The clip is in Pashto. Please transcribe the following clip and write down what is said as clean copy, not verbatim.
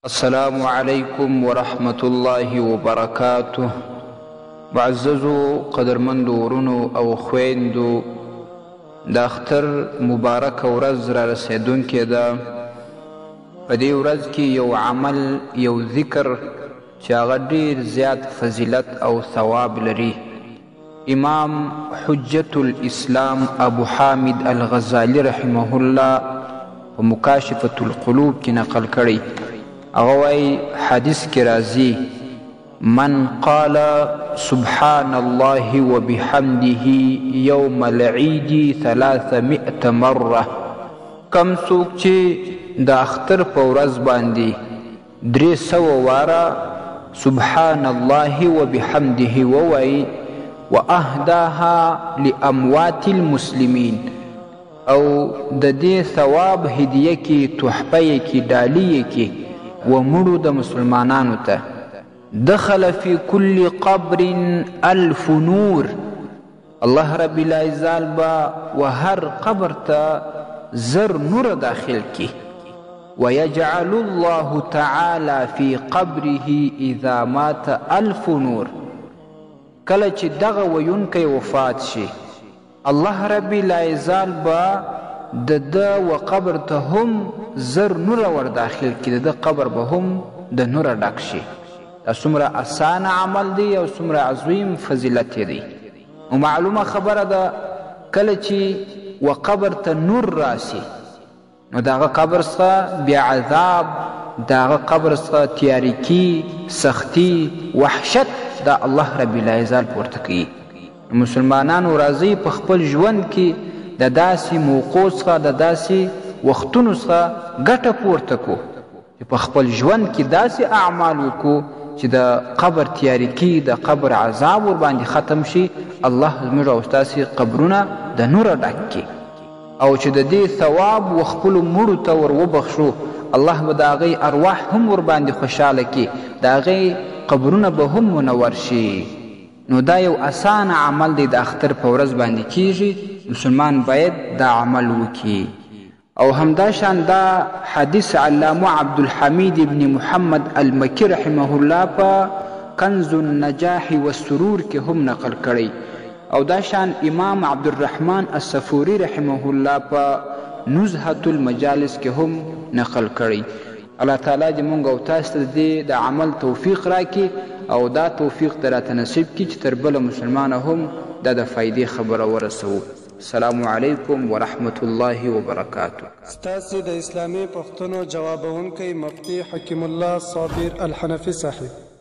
السلام علیکم ورحمت الله وبرکاته. معززو قدرمندو ورونو او خویندو، د اختر مبارک ورځ را رسیدونکې ده. په دې ورځ کې یو عمل، یو ذکر چې هغه ډېر زیات فضیلت او ثواب لري. امام حجت الاسلام ابو حامد الغزالی رحمه الله په مکاشفة القلوب کې نقل کړی. هغه وایي حدیث کې راځي: من قال سبحان الله وبحمده یوم العید 300 مره، کم څوک چې د اختر په ورځ باندې 300 واره سبحان الله وبحمده ووایي، واهداها لاموات المسلمین، او د دې ثواب هدیه کې، تحفه کې، ډالۍ کې ومړو د مسلمانانو ته، دخل فی کل قبر 1000 نور، الله رب العزال با و هر قبر ته 1000 نور داخل کی. ویجعل الله تعالی فی قبره اذا مات 1000 نور، کله چې دغه ویونکی وفات شي، الله رب العزال با د و قبر ته هم 1000 نور ور داخل کی، د قبر به هم د نور ډک شي. دا څومره اسانه عمل دی او څومره عظیم فضیلت دی. او معلومه خبره ده، کله چې و قبر ته نور راسي، نو دغه قبر څخه بیا عذاب، دغه قبر څخه تیاریکی، سختی، وحشت دا الله رب العزال پورته کوي. مسلمانانو راځي په خپل ژوند کې د داسې موقعو څخه، د داسې وختونو څخه ګټه پورته کو چې په خپل ژوند کې داسې اعمال وکړو چې د قبر تیاریکی، د قبر عذاب ورباندې ختم شي. الله زموږ او ستاسې قبرونه د نوره ډک کړي، او چې د دې ثواب و خپلو مړو ته ور وبخښو، الله به د هغې ارواح هم ورباندې خوشحاله کړي، د هغې قبرونه به هم منور شي. نو دا یو اسان عمل دی، د اختر په ورځ باندې کیږي. مسلمان باید دا عمل وکړي. او همداشان دا حدیث علامه عبدالحمید ابن محمد المکی رحمه الله په کنز النجاح والسرور کې هم نقل کړی. او داشان امام عبدالرحمن الصفوری رحمه الله په نزهة المجالس کې هم نقل کړی. الله تعالی دې مونږ او تاسو ته د عمل توفیق راکړي، او دا توفیق در راته نصیب کړي چې تر بله مسلمانه هم دا د فایدې خبره ورسوو. السلام علیکم ورحمت الله وبرکاته. ستاسې د اسلامي پوښتنو جوابونکی مفتي حکیم الله صابر الحنفي صاحب.